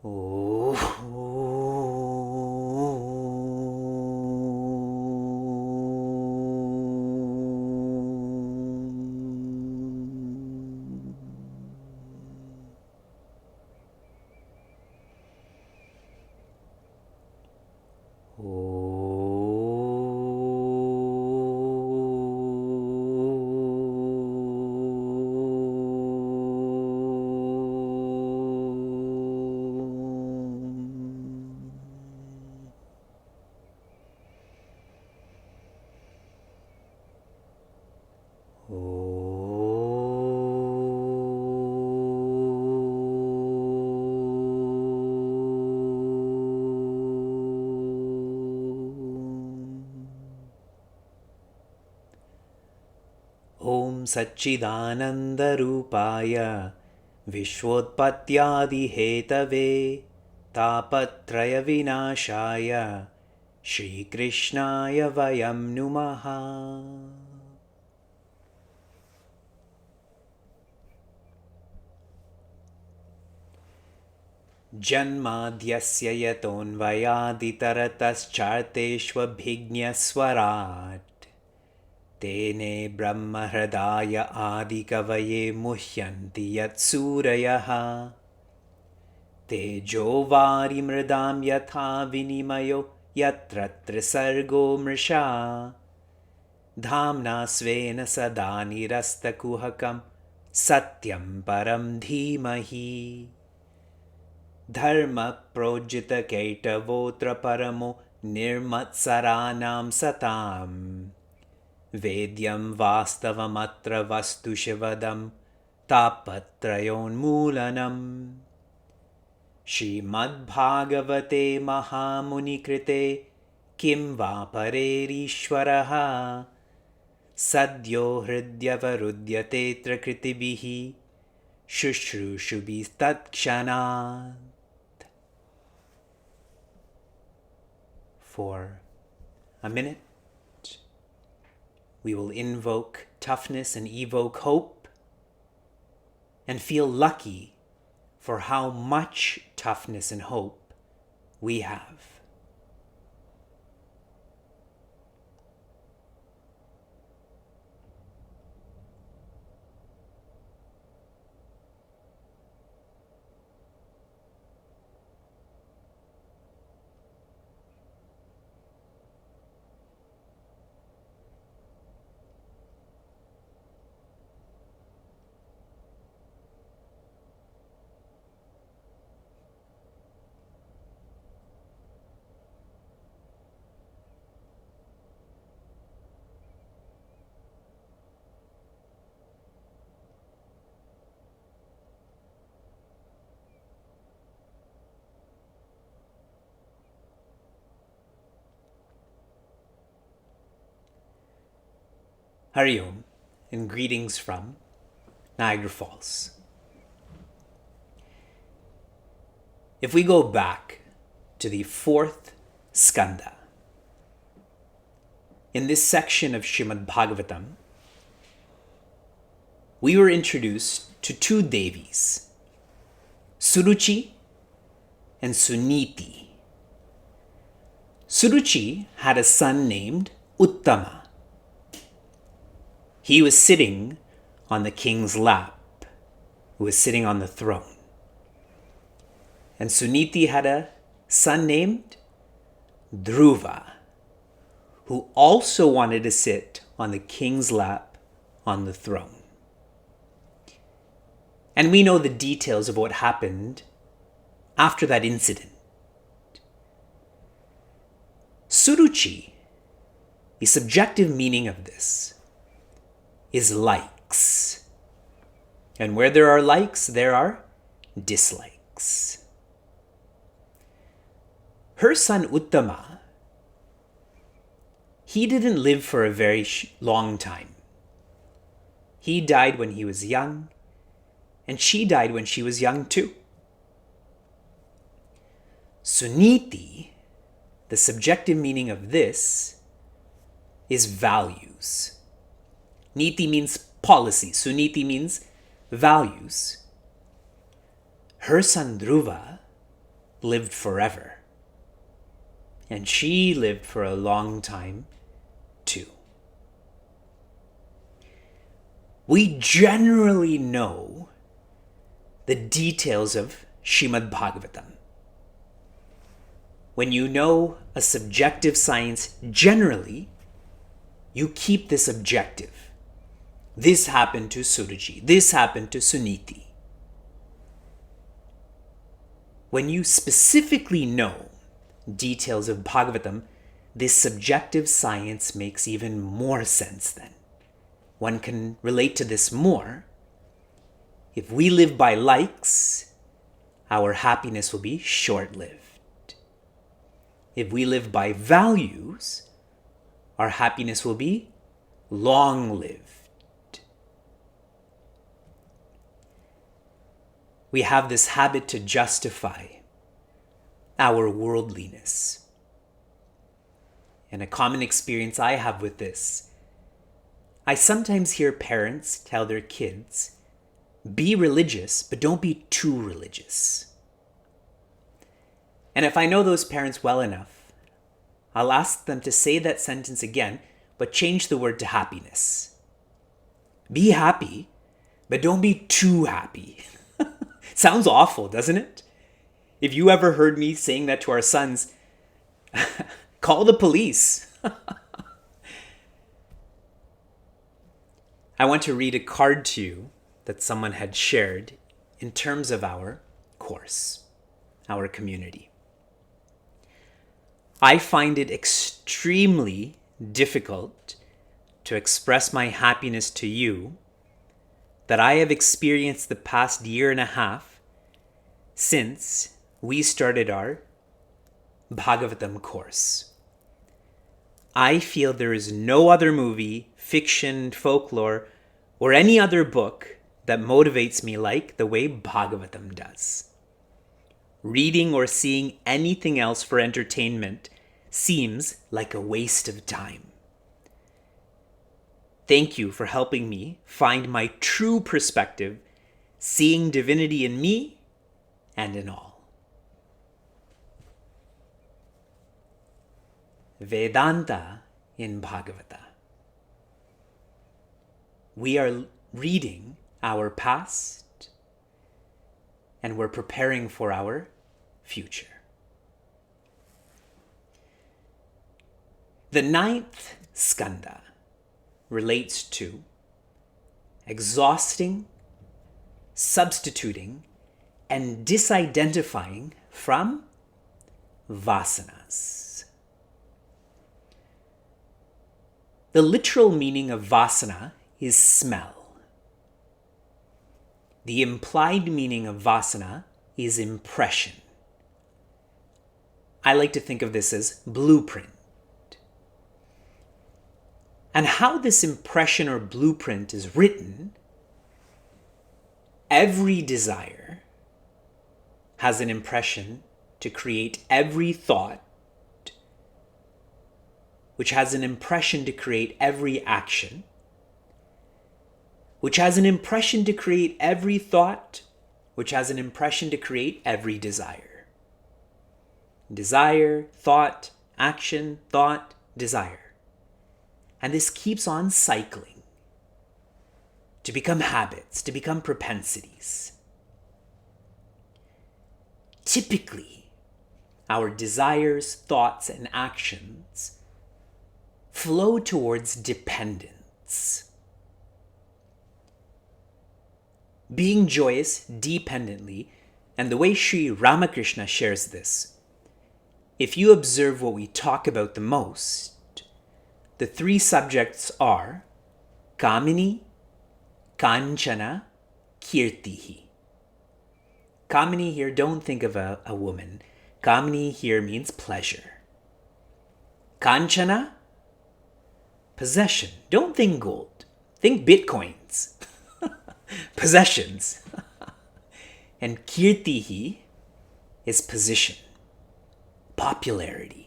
Oh. Om Satchidanandarupaya Vishwotpattyadihetave Tapatraya Vinashaya Shri Krishnaya Vayam Numaha. Janmadhyasya yatonvayaditarataschaarteshvabhignaswarat Tene brahmahradaya adikavaye muhyanti yatsurayaha Tejo varimridam yatha vinimayo yatra trisargo mrisha Dhamna svena sada nirastakuhakam satyam param dhimahi Dharma projita kaitavotra paramo nirmatsaranam satam Vedyam vastavamatra vastu shivadam tapatrayon mulanam Srimad Bhagavate Mahamuni Krite Kim va parerishvaraha Sadyo hridyavarudyate trakritibihi Shushrushubi tatshanat. For a minute, we will invoke toughness and evoke hope and feel lucky for how much toughness and hope we have. Hari Om, and greetings from Niagara Falls. If we go back to the fourth skanda, in this section of Srimad Bhagavatam, we were introduced to two Devis, Suruchi and Suniti. Suruchi had a son named Uttama. He was sitting on the king's lap, who was sitting on the throne. And Suniti had a son named Dhruva, who also wanted to sit on the king's lap on the throne. And we know the details of what happened after that incident. Suruchi, the subjective meaning of this, is likes. And where there are likes, there are dislikes. Her son Uttama, he didn't live for a very long time. He died when he was young, and she died when she was young too. Suniti, the subjective meaning of this, is values. Niti means policy. Suniti means values. Her son Dhruva lived forever. And she lived for a long time too. We generally know the details of Srimad Bhagavatam. When you know a subjective science, generally, you keep this objective. This happened to Suraji. This happened to Suniti. When you specifically know details of Bhagavatam, this subjective science makes even more sense then. One can relate to this more. If we live by likes, our happiness will be short-lived. If we live by values, our happiness will be long-lived. We have this habit to justify our worldliness. And a common experience I have with this, I sometimes hear parents tell their kids, be religious, but don't be too religious. And if I know those parents well enough, I'll ask them to say that sentence again, but change the word to happiness. Be happy, but don't be too happy. Sounds awful, doesn't it? If you ever heard me saying that to our sons, call the police. I want to read a card to you that someone had shared in terms of our course, our community. I find it extremely difficult to express my happiness to you that I have experienced the past year and a half since we started our Bhagavatam course. I feel there is no other movie, fiction, folklore, or any other book that motivates me like the way Bhagavatam does. Reading or seeing anything else for entertainment seems like a waste of time. Thank you for helping me find my true perspective, seeing divinity in me and in all. Vedanta in Bhagavata. We are reading our past and we're preparing for our future. The 9th skanda relates to exhausting, substituting, and disidentifying from vasanas. The literal meaning of vasana is smell. The implied meaning of vasana is impression. I like to think of this as blueprint. And how this impression or blueprint is written, every desire has an impression to create every thought, which has an impression to create every action, which has an impression to create every thought, which has an impression to create every desire. Desire, thought, action, thought, desire. And this keeps on cycling to become habits, to become propensities. Typically, our desires, thoughts, and actions flow towards dependence. Being joyous dependently, and the way Sri Ramakrishna shares this, if you observe what we talk about the most, the 3 subjects are Kamini, Kanchana, Kirtihi. Kamini here, don't think of a woman. Kamini here means pleasure. Kanchana, possession. Don't think gold. Think bitcoins. Possessions. And Kirtihi is position, popularity.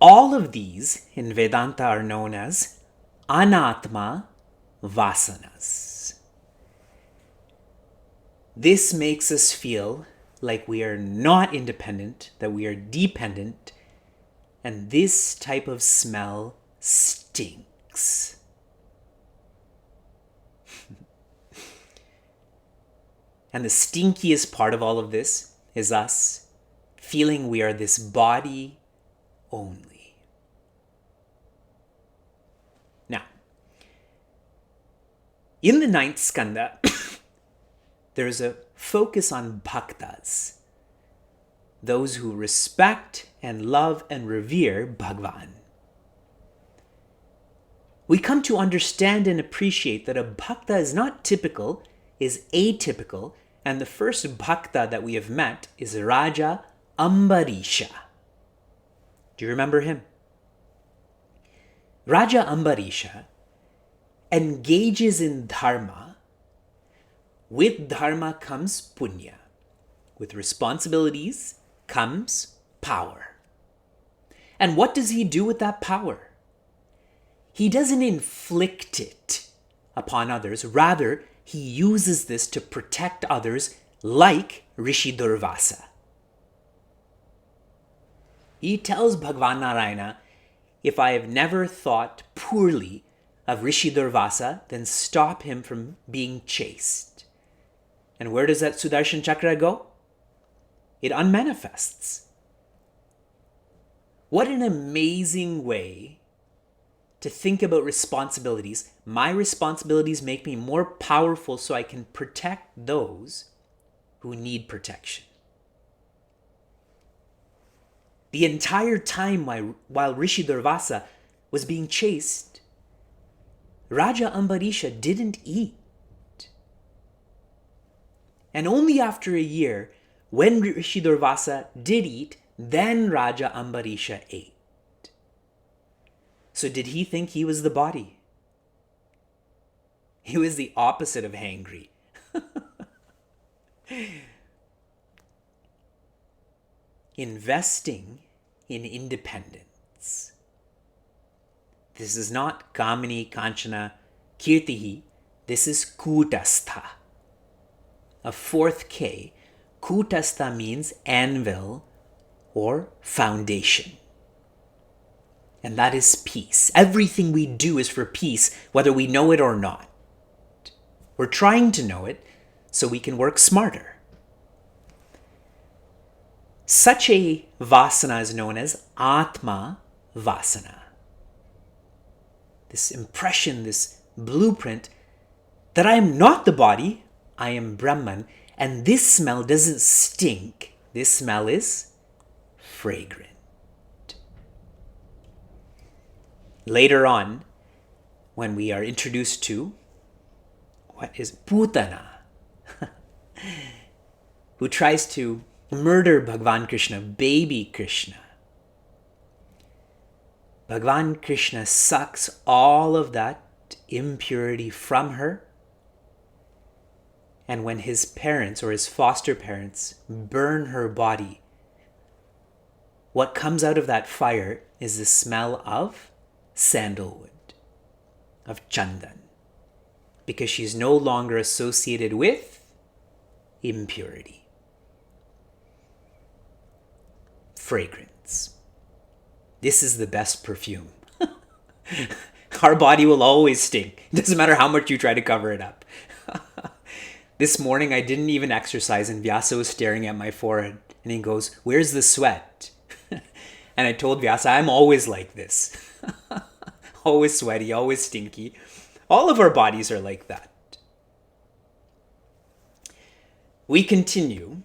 All of these in Vedanta are known as anatma vasanas. This makes us feel like we are not independent, that we are dependent, and this type of smell stinks. And the stinkiest part of all of this is us feeling we are this body only. Now, in the ninth skanda, there is a focus on bhaktas, those who respect and love and revere Bhagavan. We come to understand and appreciate that a bhakta is not typical, is atypical, and the first bhakta that we have met is Raja Ambarisha. Do you remember him? Raja Ambarisha engages in dharma. With dharma comes punya. With responsibilities comes power. And what does he do with that power? He doesn't inflict it upon others. Rather, he uses this to protect others like Rishi Durvasa. He tells Bhagavan Narayana, if I have never thought poorly of Rishi Durvasa, then stop him from being chaste. And where does that Sudarshan Chakra go? It unmanifests. What an amazing way to think about responsibilities. My responsibilities make me more powerful so I can protect those who need protection. The entire time while Rishi Durvasa was being chased, Raja Ambarisha didn't eat. And only after a year, when Rishi Durvasa did eat, then Raja Ambarisha ate. So did he think he was the body? He was the opposite of hangry. Investing in independence. This is not Kamini, Kanchana, Kirtihi. This is Kutastha. A fourth K. Kutastha means anvil or foundation. And that is peace. Everything we do is for peace, whether we know it or not. We're trying to know it so we can work smarter. Such a vasana is known as Atma Vasana. This impression, this blueprint that I am not the body, I am Brahman, and this smell doesn't stink. This smell is fragrant. Later on, when we are introduced to what is Putana, who tries to murder Bhagavan Krishna, baby Krishna. Bhagavan Krishna sucks all of that impurity from her. And when his parents or his foster parents burn her body, what comes out of that fire is the smell of sandalwood, of chandan, because she's no longer associated with impurity. Fragrance. This is the best perfume. Our body will always stink. It doesn't matter how much you try to cover it up. This morning I didn't even exercise and Vyasa was staring at my forehead and he goes, "Where's the sweat?" And I told Vyasa, I'm always like this. Always sweaty, always stinky. All of our bodies are like that. We continue,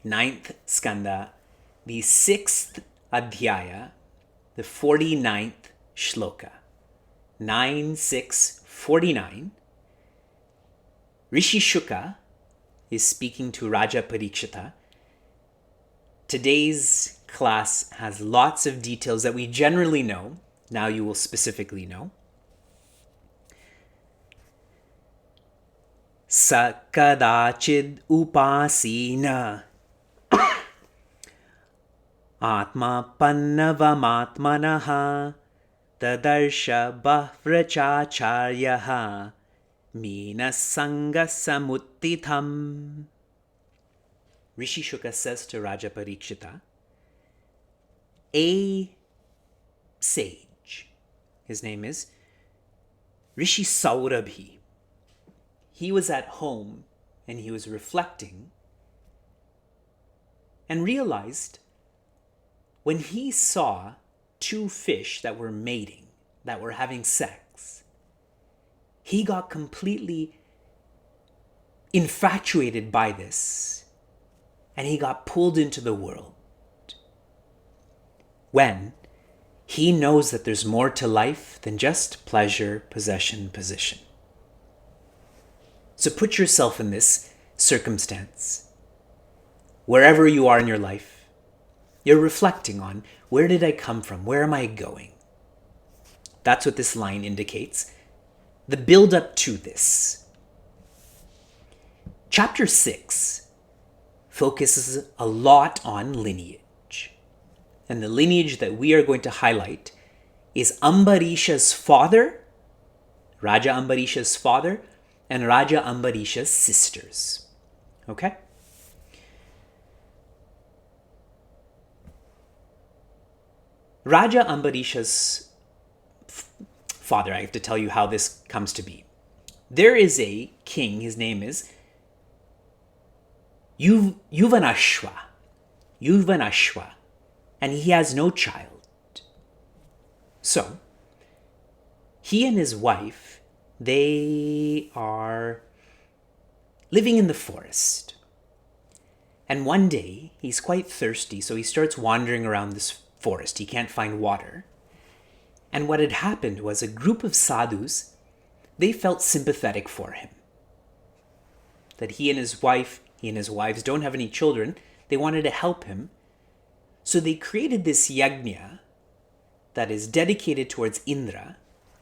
9th skanda, the 6th adhyaya, the 49th shloka. 9-6-49. Rishi Shuka is speaking to Raja Parikshita. Today's class has lots of details that we generally know. Now you will specifically know. Sakadachid upasina atma pannavamatmanaha tadarsha bahrachacharyaha mina sanga samuttitham. Rishi Shuka says to Raja Parikshita, a sage, his name is Rishi Saurabhi, he was at home and he was reflecting and realized when he saw two fish that were mating, that were having sex, he got completely infatuated by this and he got pulled into the world. When he knows that there's more to life than just pleasure, possession, position. So put yourself in this circumstance. Wherever you are in your life, you're reflecting on, where did I come from? Where am I going? That's what this line indicates. The build up to this. Chapter 6 focuses a lot on lineage. And the lineage that we are going to highlight is Ambarisha's father, Raja Ambarisha's father, and Raja Ambarisha's sisters. Okay? Raja Ambarisha's father, I have to tell you how this comes to be. There is a king, his name is Yuvanashva, and he has no child. So, he and his wife, they are living in the forest. And one day, he's quite thirsty, so he starts wandering around this forest. He can't find water. And what had happened was a group of sadhus, they felt sympathetic for him. That he and his wives don't have any children. They wanted to help him. So they created this yajna that is dedicated towards Indra.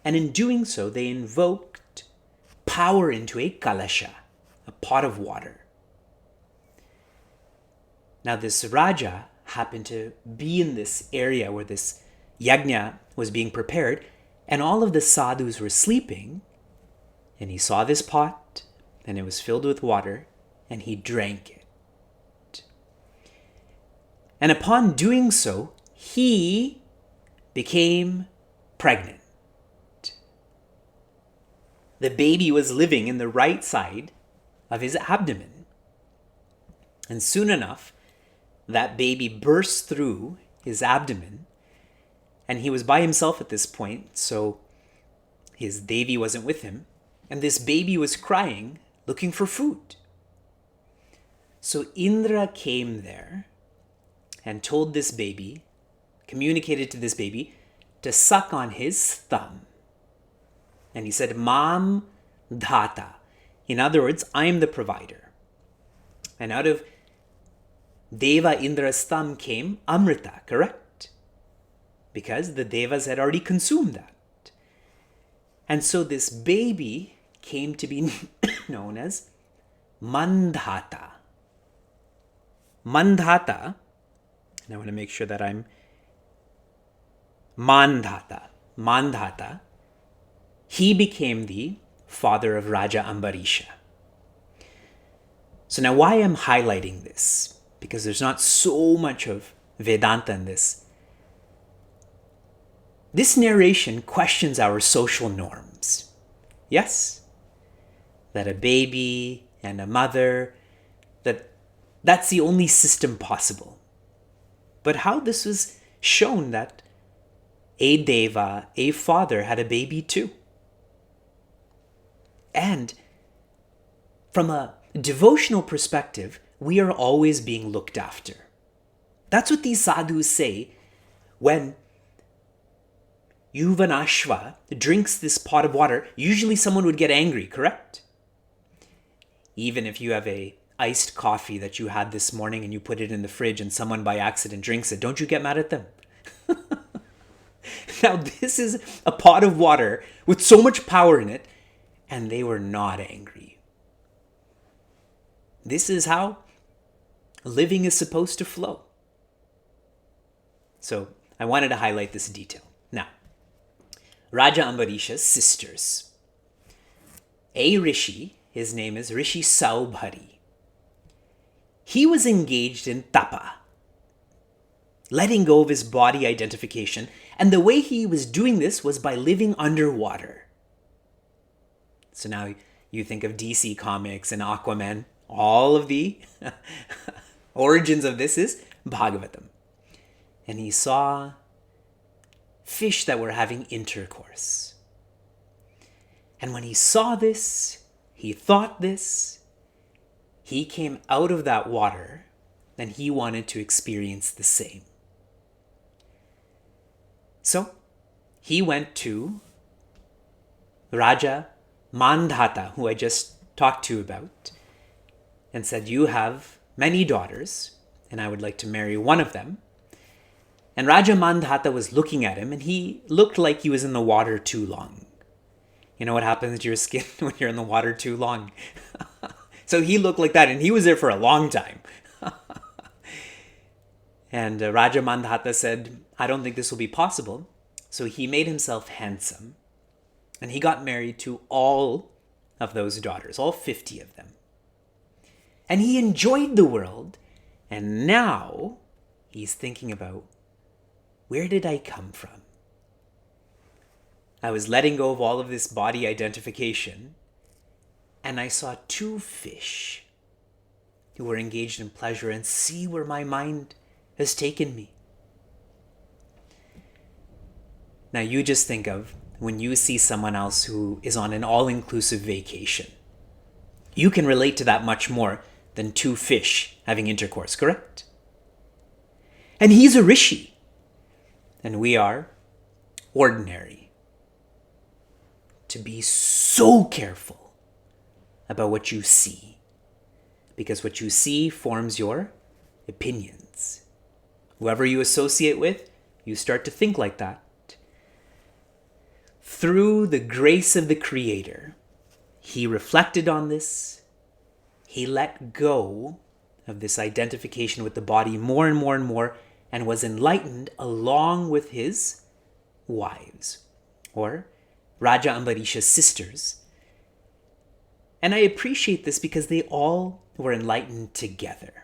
And in doing so, they invoked power into a kalasha, a pot of water. Now this Raja happened to be in this area where this yajna was being prepared, and all of the sadhus were sleeping, and he saw this pot, and it was filled with water, and he drank it. And upon doing so, he became pregnant. The baby was living in the right side of his abdomen. And soon enough, that baby burst through his abdomen, and he was by himself at this point, so his Devi wasn't with him, and this baby was crying, looking for food. So Indra came there and told this baby, communicated to this baby, to suck on his thumb. And he said, Mam Dhata. In other words, I am the provider. And out of Deva Indra's thumb came Amrita, correct? Because the Devas had already consumed that. And so this baby came to be known as Mandhata. Mandhata, and I want to make sure that I'm Mandhata, he became the father of Raja Ambarisha. So now why I'm highlighting this? Because there's not so much of Vedanta in this. This narration questions our social norms. Yes? That a baby and a mother, that's the only system possible. But how this was shown that a deva, a father, had a baby too. And from a devotional perspective, we are always being looked after. That's what these sadhus say when Yuvanashva drinks this pot of water. Usually someone would get angry, correct? Even if you have a iced coffee that you had this morning and you put it in the fridge and someone by accident drinks it, don't you get mad at them? Now this is a pot of water with so much power in it, and they were not angry. This is how living is supposed to flow. So I wanted to highlight this detail. Now, Raja Ambarisha's sisters. A rishi, his name is Rishi Saubhari. he was engaged in tapa, letting go of his body identification. And the way he was doing this was by living underwater. So now you think of DC Comics and Aquaman. All of the origins of this is Bhagavatam. And he saw fish that were having intercourse. And when he saw this, he thought this, he came out of that water and he wanted to experience the same. So he went to Raja Mandhata, who I just talked to you about, and said, you have many daughters, and I would like to marry one of them. And Raja Mandhata was looking at him, and he looked like he was in the water too long. You know what happens to your skin when you're in the water too long? So he looked like that, and he was there for a long time. And Raja Mandhata said, I don't think this will be possible. So he made himself handsome, and he got married to all of those daughters, all 50 of them. And he enjoyed the world, and now he's thinking about, where did I come from? I was letting go of all of this body identification, and I saw 2 fish who were engaged in pleasure, and see where my mind has taken me. Now you just think of when you see someone else who is on an all-inclusive vacation. You can relate to that much more than 2 fish having intercourse, correct? And he's a rishi, and we are ordinary. To be so careful about what you see, because what you see forms your opinions. Whoever you associate with, you start to think like that. Through the grace of the Creator, he reflected on this. He let go of this identification with the body more and more and more, and was enlightened along with his wives, or Raja Ambarisha's sisters. And I appreciate this because they all were enlightened together.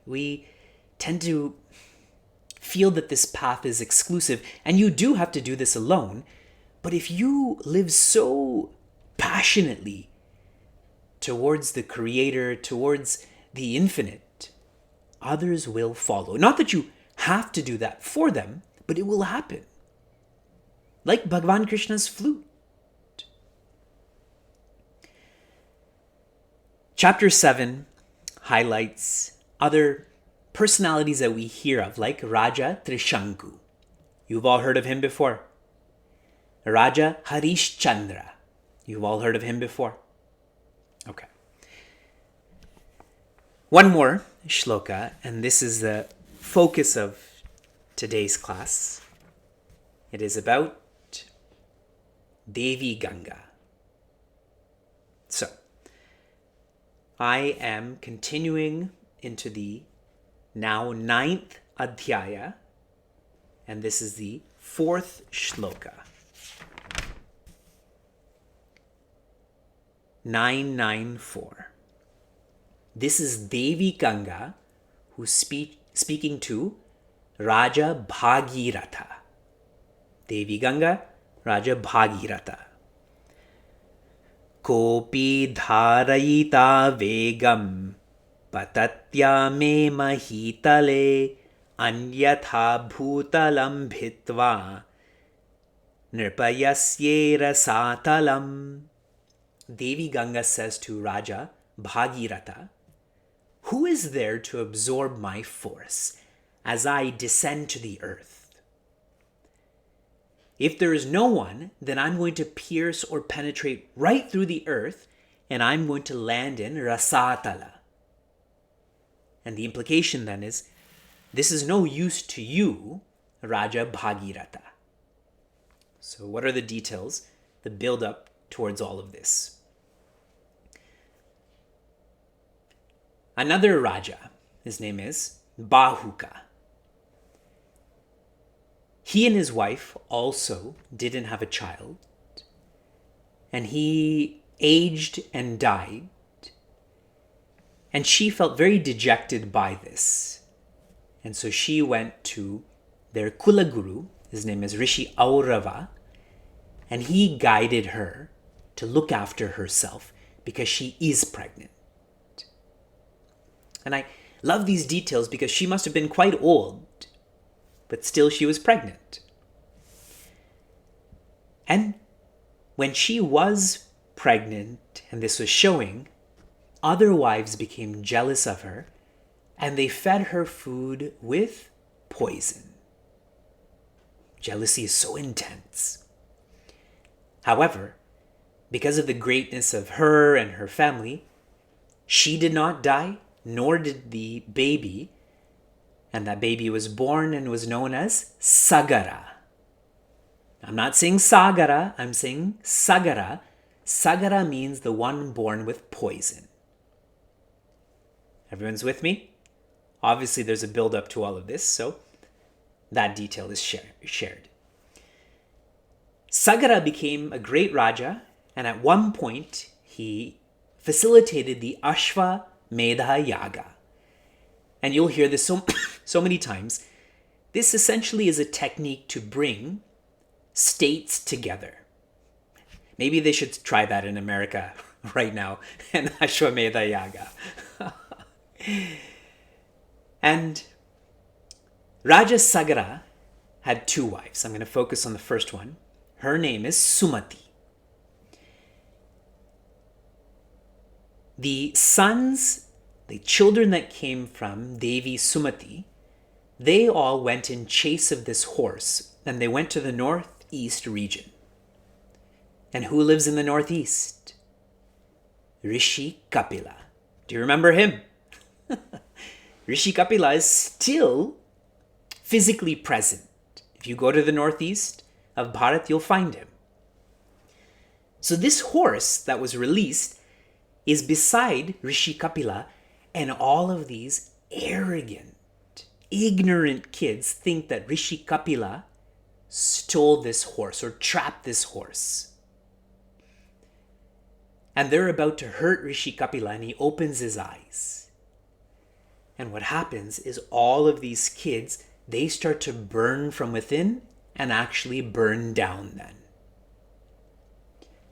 We tend to feel that this path is exclusive, and you do have to do this alone. But if you live so passionately towards the Creator, towards the infinite, others will follow. Not that you have to do that for them, but it will happen. Like Bhagavan Krishna's flute. Chapter 7 highlights other personalities that we hear of, like Raja Trishanku. You've all heard of him before. Raja Harishchandra. You've all heard of him before. Okay. One more shloka, and this is the focus of today's class. It is about Devi Ganga. So, I am continuing into the now 9th adhyaya, and this is the 4th shloka. 994. This is Devi Ganga who's speaking to Raja Bhagiratha. Devi Ganga, Raja Bhagiratha. Kopi dharayita vegam patatya me mahitale anyatha bhutalam bhitva nirpayasyera satalam. Devi Ganga says to Raja Bhagiratha, who is there to absorb my force as I descend to the earth? If there is no one, then I'm going to pierce or penetrate right through the earth, and I'm going to land in Rasatala. And the implication then is, this is no use to you, Raja Bhagiratha. So what are the details, the build-up towards all of this? Another Raja, his name is Bahuka. He and his wife also didn't have a child, and he aged and died. And she felt very dejected by this. And so she went to their Kulaguru, his name is Rishi Aurava, and he guided her to look after herself because she is pregnant. And I love these details because she must have been quite old, but still she was pregnant. And when she was pregnant, and this was showing, other wives became jealous of her, and they fed her food with poison. Jealousy is so intense. However, because of the greatness of her and her family, she did not die, nor did the baby, and that baby was born and was known as Sagara. I'm not saying Sagara, I'm saying Sagara. Sagara means the one born with poison. Everyone's with me? Obviously, there's a build-up to all of this, so that detail is shared. Sagara became a great Raja, and at one point, he facilitated the Ashwamedha Yaga. And you'll hear this so many times. This essentially is a technique to bring states together. Maybe they should try that in America right now, an Ashwamedha Yaga. And Raja Sagara had two wives. I'm going to focus on the first one. Her name is Sumati. The children that came from Devi Sumati, they all went in chase of this horse, and they went to the northeast region. And who lives in the northeast? Rishi Kapila. Do you remember him? Rishi Kapila is still physically present. If you go to the northeast of Bharat, you'll find him. So this horse that was released is beside Rishi Kapila, and all of these arrogant, ignorant kids think that Rishi Kapila stole this horse or trapped this horse. And they're about to hurt Rishi Kapila, and he opens his eyes. And what happens is all of these kids, they start to burn from within and actually burn down then.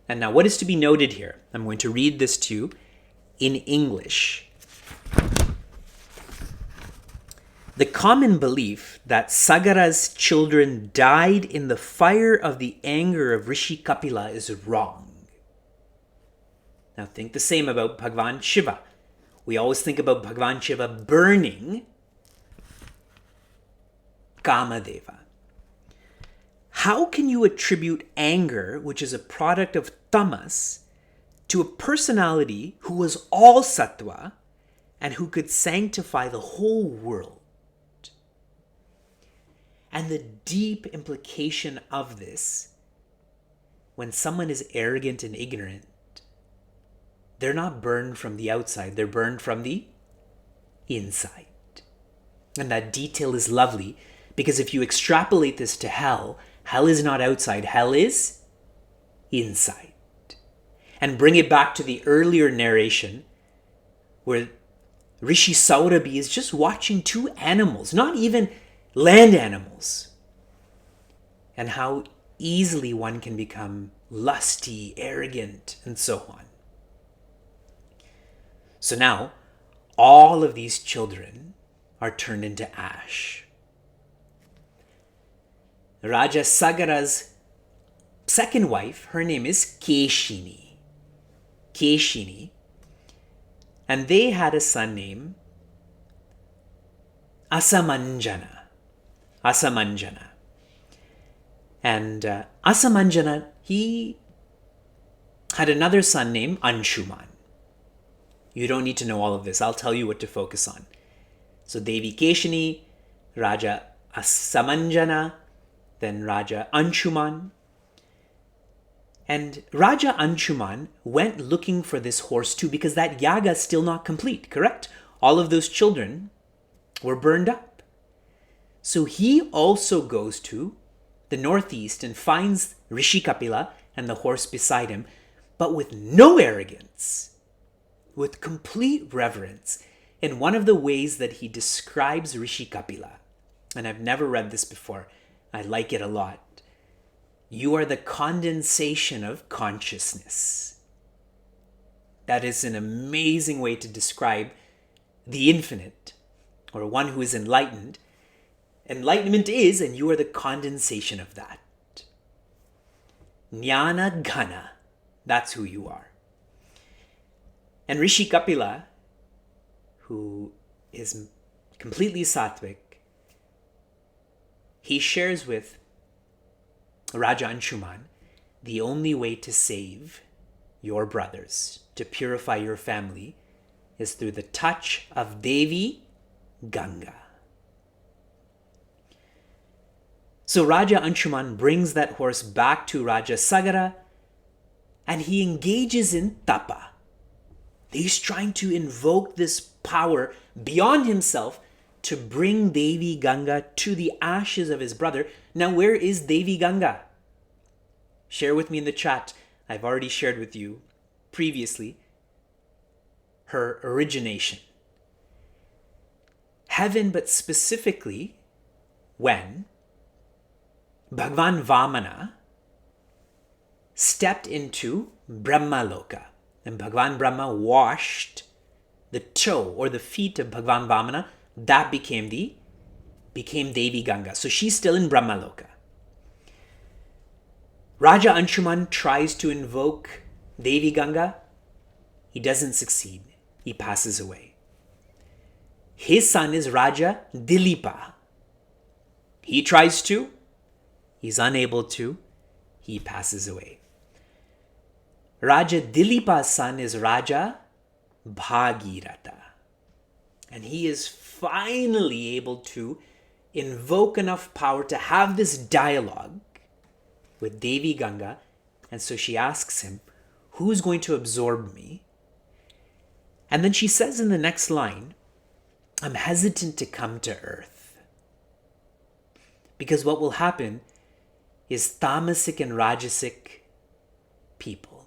And now what is to be noted here? I'm going to read this to you in English. The common belief that Sagara's children died in the fire of the anger of Rishi Kapila is wrong. Now think the same about Bhagavan Shiva. We always think about Bhagavan Shiva burning Kamadeva. How can you attribute anger, which is a product of tamas, to a personality who was all sattva and who could sanctify the whole world? And the deep implication of this, when someone is arrogant and ignorant, they're not burned from the outside, they're burned from the inside. And that detail is lovely, because if you extrapolate this to hell, hell is not outside, hell is inside. And bring it back to the earlier narration, where Rishi Saurabhi is just watching two animals, not even land animals, and how easily one can become lusty, arrogant, and so on. So now, all of these children are turned into ash. Raja Sagara's second wife, her name is Keshini. Keshini. And they had a son named Asamanjana. Asamanjana. And Asamanjana, he had another son named Anshuman. You don't need to know all of this. I'll tell you what to focus on. So Devi Keshini, Raja Asamanjana, then Raja Anshuman. And Raja Anshuman went looking for this horse too, because that yaga is still not complete, correct? All of those children were burned up. So he also goes to the northeast and finds Rishi Kapila and the horse beside him, but with no arrogance, with complete reverence in one of the ways that he describes Rishi Kapila. And I've never read this before. I like it a lot. You are the condensation of consciousness. That is an amazing way to describe the infinite, or one who is enlightened. Enlightenment is, and you are the condensation of that. Jnana Ghana, that's who you are. And Rishi Kapila, who is completely sattvic, he shares with Raja Anshuman the only way to save your brothers, to purify your family, is through the touch of Devi Ganga. So Raja Anshuman brings that horse back to Raja Sagara and he engages in tapa. He's trying to invoke this power beyond himself to bring Devi Ganga to the ashes of his brother. Now, where is Devi Ganga? Share with me in the chat. I've already shared with you previously her origination. Heaven, but specifically when Bhagwan Vamana stepped into Brahmaloka and Bhagwan Brahma washed the toe or the feet of Bhagwan Vamana. That became Devi Ganga. So she's still in Brahmaloka. Raja Anshuman tries to invoke Devi Ganga. He doesn't succeed. He passes away. His son is Raja Dilipa. He tries to. He's unable to. He passes away. Raja Dilipa's son is Raja Bhagirata. And he is finally able to invoke enough power to have this dialogue with Devi Ganga. And so she asks him, who's going to absorb me? And then she says in the next line, I'm hesitant to come to earth. Because what will happen is tamasic and rajasic people,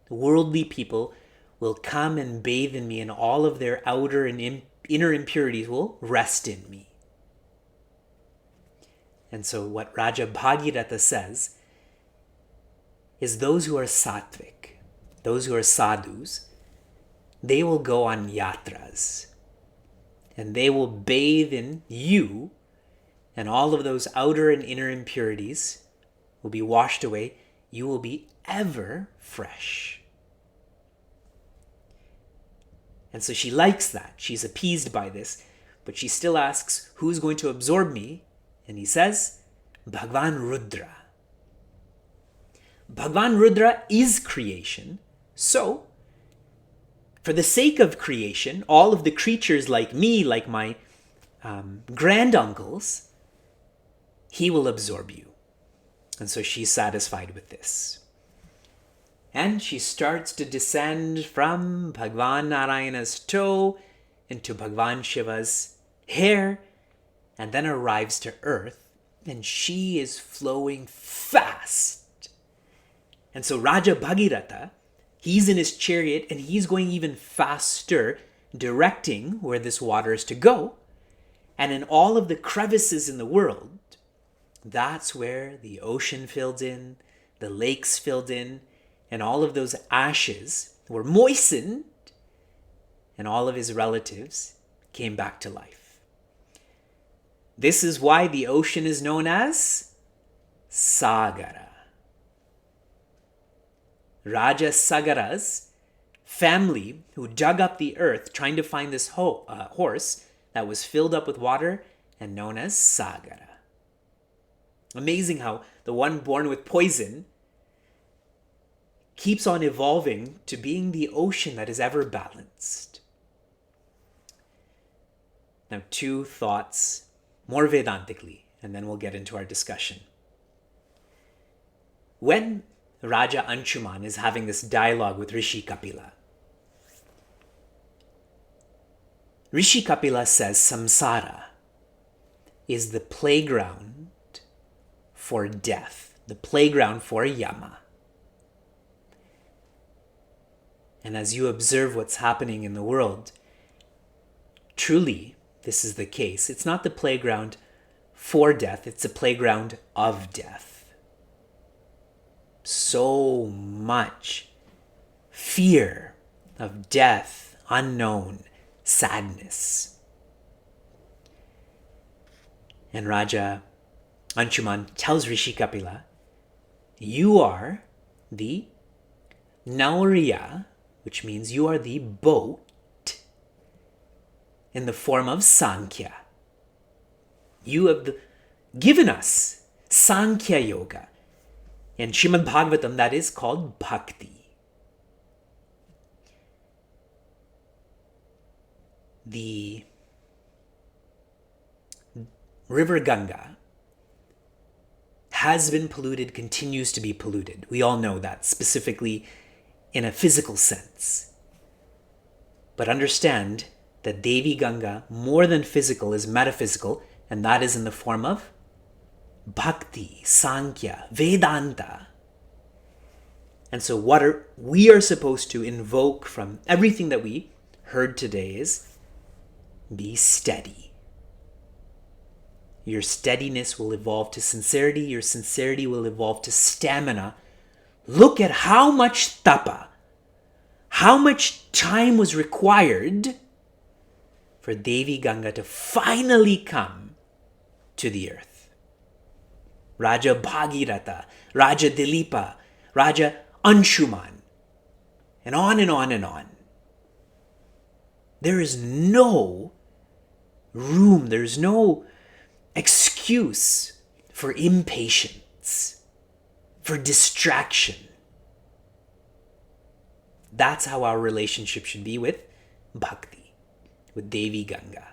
worldly people, will come and bathe in me, and all of their outer and inner impurities will rest in me. And so what Raja Bhagirata says is those who are sattvic, those who are sadhus, they will go on yatras and they will bathe in you, and all of those outer and inner impurities will be washed away. You will be ever fresh. And so she likes that. She's appeased by this, but she still asks, who's going to absorb me? And he says, Bhagwan Rudra. Bhagwan Rudra is creation. So, for the sake of creation, all of the creatures like me, like my granduncles, he will absorb you. And so she's satisfied with this. And she starts to descend from Bhagwan Narayana's toe into Bhagwan Shiva's hair, and then arrives to earth, and she is flowing fast. And so Raja Bhagirata, he's in his chariot and he's going even faster, directing where this water is to go. And in all of the crevices in the world, that's where the ocean filled in, the lakes filled in, and all of those ashes were moistened, and all of his relatives came back to life. This is why the ocean is known as Sagara. Raja Sagara's family, who dug up the earth trying to find this horse that was filled up with water and known as Sagara. Amazing how the one born with poison keeps on evolving to being the ocean that is ever balanced. Now, two thoughts, more Vedantically, and then we'll get into our discussion. When Raja Anshuman is having this dialogue with Rishi Kapila, Rishi Kapila says samsara is the playground for death, the playground for Yama. And as you observe what's happening in the world, truly, this is the case. It's not the playground for death, it's a playground of death. So much fear of death, unknown, sadness. And Raja Anshuman tells Rishi Kapila, you are the Nauriya, which means you are the boat in the form of Sankhya. You have given us Sankhya Yoga. In Srimad Bhagavatam, that is called Bhakti. The river Ganga has been polluted, continues to be polluted. We all know that, specifically in a physical sense. But understand that Devi Ganga, more than physical, is metaphysical, and that is in the form of Bhakti, Sankhya, Vedanta. And so we are supposed to invoke from everything that we heard today is be steady. Your steadiness will evolve to sincerity. Your sincerity will evolve to stamina. Look at how much tapa, how much time was required for Devi Ganga to finally come to the earth. Raja Bhagirata, Raja Dilipa, Raja Anshuman, and on and on and on. There is no room, there's no excuse for impatience, for distraction. That's how our relationship should be with Bhakti, with Devi Ganga.